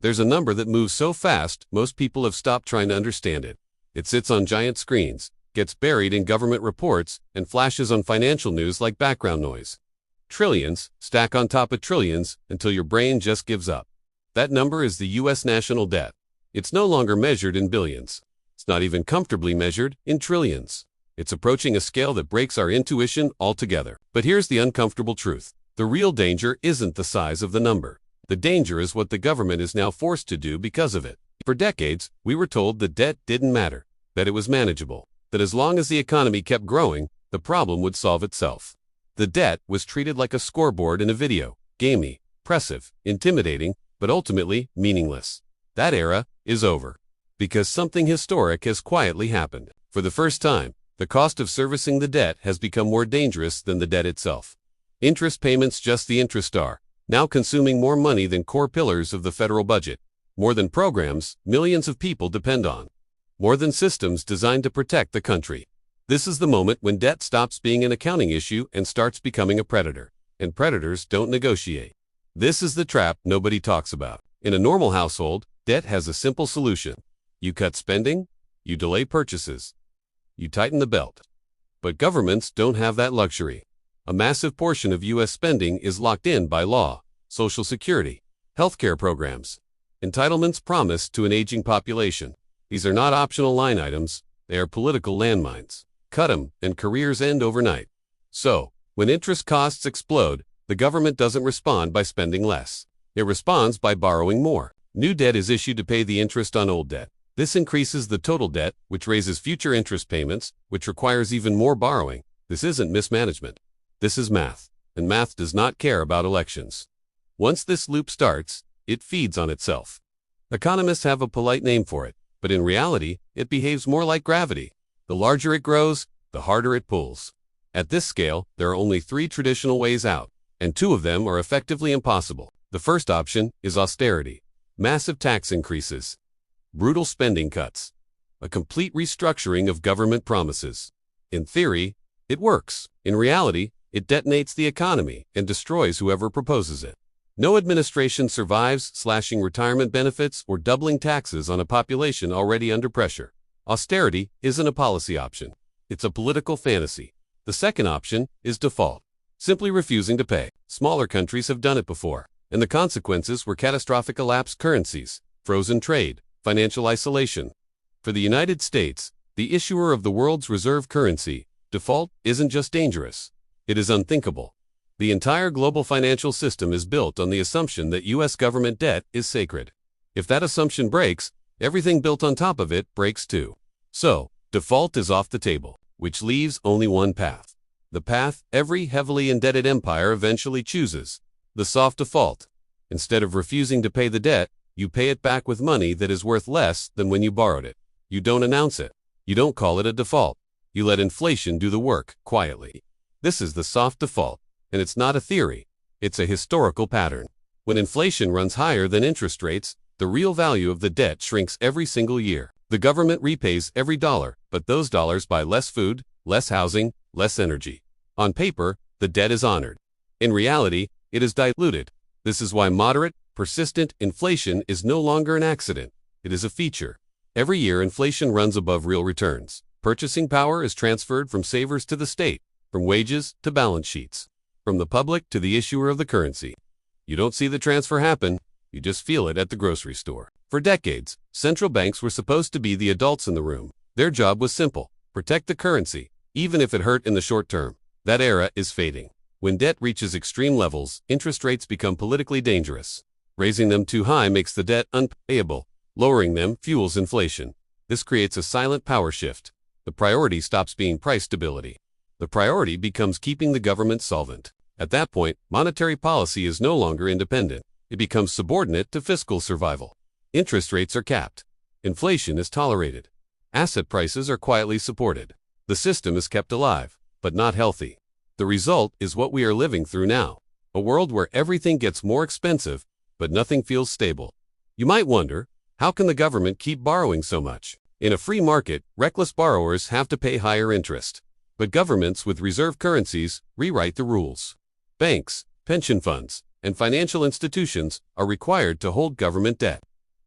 There's a number that moves so fast, most people have stopped trying to understand it. It sits on giant screens, gets buried in government reports, and flashes on financial news like background noise. Trillions stack on top of trillions until your brain just gives up. That number is the U.S. national debt. It's no longer measured in billions. It's not even comfortably measured in trillions. It's approaching a scale that breaks our intuition altogether. But here's the uncomfortable truth. The real danger isn't the size of the number. The danger is what the government is now forced to do because of it. For decades, we were told that debt didn't matter, that it was manageable, that as long as the economy kept growing, the problem would solve itself. The debt was treated like a scoreboard in a video, gamey, oppressive, intimidating, but ultimately meaningless. That era is over. Because something historic has quietly happened. For the first time, the cost of servicing the debt has become more dangerous than the debt itself. Interest payments, just the interest are, now consuming more money than core pillars of the federal budget, more than programs millions of people depend on, more than systems designed to protect the country. This is the moment when debt stops being an accounting issue and starts becoming a predator. And predators don't negotiate. This is the trap nobody talks about. In a normal household, debt has a simple solution. You cut spending, you delay purchases, you tighten the belt. But governments don't have that luxury. A massive portion of U.S. spending is locked in by law, Social Security, healthcare programs, entitlements promised to an aging population. These are not optional line items, they are political landmines. Cut them, and careers end overnight. So, when interest costs explode, the government doesn't respond by spending less. It responds by borrowing more. New debt is issued to pay the interest on old debt. This increases the total debt, which raises future interest payments, which requires even more borrowing. This isn't mismanagement. This is math, and math does not care about elections. Once this loop starts, it feeds on itself. Economists have a polite name for it, but in reality, it behaves more like gravity. The larger it grows, the harder it pulls. At this scale, there are only 3 traditional ways out, and 2 of them are effectively impossible. The first option is austerity, massive tax increases, brutal spending cuts, a complete restructuring of government promises. In theory, it works. In reality, it detonates the economy and destroys whoever proposes it. No administration survives slashing retirement benefits or doubling taxes on a population already under pressure. Austerity isn't a policy option. It's a political fantasy. The second option is default, simply refusing to pay. Smaller countries have done it before, and the consequences were catastrophic elapsed currencies, frozen trade, financial isolation. For the United States, the issuer of the world's reserve currency, default isn't just dangerous. It is unthinkable. The entire global financial system is built on the assumption that U.S. government debt is sacred. If that assumption breaks, everything built on top of it breaks too. So, default is off the table, which leaves only one path. The path every heavily indebted empire eventually chooses, the soft default. Instead of refusing to pay the debt, you pay it back with money that is worth less than when you borrowed it. You don't announce it. You don't call it a default. You let inflation do the work, quietly. This is the soft default, and it's not a theory. It's a historical pattern. When inflation runs higher than interest rates, the real value of the debt shrinks every single year. The government repays every dollar, but those dollars buy less food, less housing, less energy. On paper, the debt is honored. In reality, it is diluted. This is why moderate, persistent inflation is no longer an accident. It is a feature. Every year, inflation runs above real returns. Purchasing power is transferred from savers to the state, from wages to balance sheets, from the public to the issuer of the currency. You don't see the transfer happen, you just feel it at the grocery store. For decades, central banks were supposed to be the adults in the room. Their job was simple: protect the currency, even if it hurt in the short term. That era is fading. When debt reaches extreme levels, interest rates become politically dangerous. Raising them too high makes the debt unpayable. Lowering them fuels inflation. This creates a silent power shift. The priority stops being price stability. The priority becomes keeping the government solvent. At that point, monetary policy is no longer independent. It becomes subordinate to fiscal survival. Interest rates are capped. Inflation is tolerated. Asset prices are quietly supported. The system is kept alive, but not healthy. The result is what we are living through now. A world where everything gets more expensive, but nothing feels stable. You might wonder, how can the government keep borrowing so much? In a free market, reckless borrowers have to pay higher interest. But governments with reserve currencies rewrite the rules. Banks, pension funds, and financial institutions are required to hold government debt.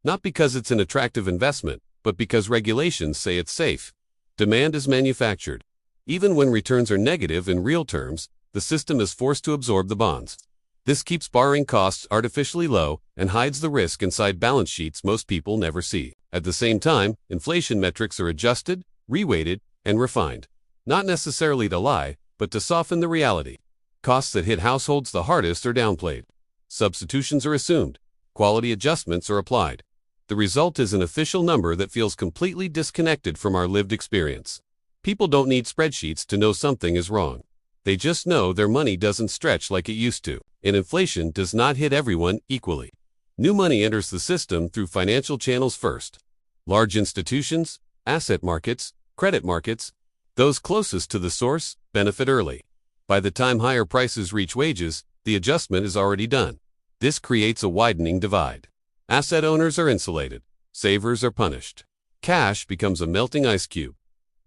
Not because it's an attractive investment, but because regulations say it's safe. Demand is manufactured. Even when returns are negative in real terms, the system is forced to absorb the bonds. This keeps borrowing costs artificially low and hides the risk inside balance sheets most people never see. At the same time, inflation metrics are adjusted, reweighted, and refined. Not necessarily to lie, but to soften the reality. Costs that hit households the hardest are downplayed. Substitutions are assumed. Quality adjustments are applied. The result is an official number that feels completely disconnected from our lived experience. People don't need spreadsheets to know something is wrong. They just know their money doesn't stretch like it used to, and inflation does not hit everyone equally. New money enters the system through financial channels first. Large institutions, asset markets, credit markets, those closest to the source benefit early. By the time higher prices reach wages, the adjustment is already done. This creates a widening divide. Asset owners are insulated. Savers are punished. Cash becomes a melting ice cube.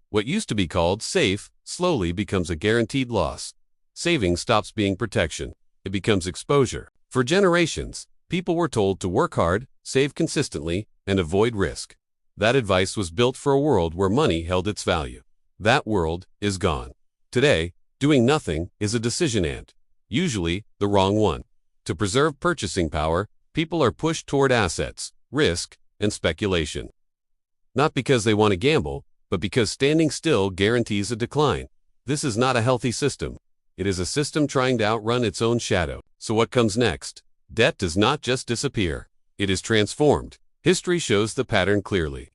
What used to be called safe slowly becomes a guaranteed loss. Saving stops being protection. It becomes exposure. For generations, people were told to work hard, save consistently, and avoid risk. That advice was built for a world where money held its value. That world is gone. Today, doing nothing is a decision and, usually, the wrong one. To preserve purchasing power, people are pushed toward assets, risk, and speculation. Not because they want to gamble, but because standing still guarantees a decline. This is not a healthy system. It is a system trying to outrun its own shadow. So what comes next? Debt does not just disappear. It is transformed. History shows the pattern clearly.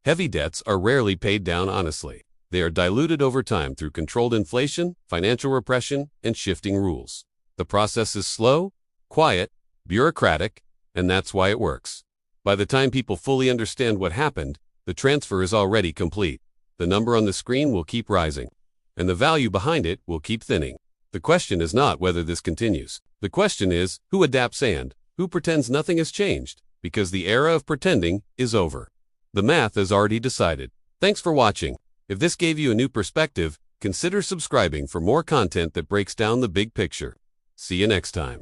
Heavy debts are rarely paid down honestly. They are diluted over time through controlled inflation, financial repression, and shifting rules. The process is slow, quiet, bureaucratic, and that's why it works. By the time people fully understand what happened, the transfer is already complete. The number on the screen will keep rising, and the value behind it will keep thinning. The question is not whether this continues. The question is, who adapts and who pretends nothing has changed, because the era of pretending is over. The math is already decided. Thanks for watching. If this gave you a new perspective, consider subscribing for more content that breaks down the big picture. See you next time.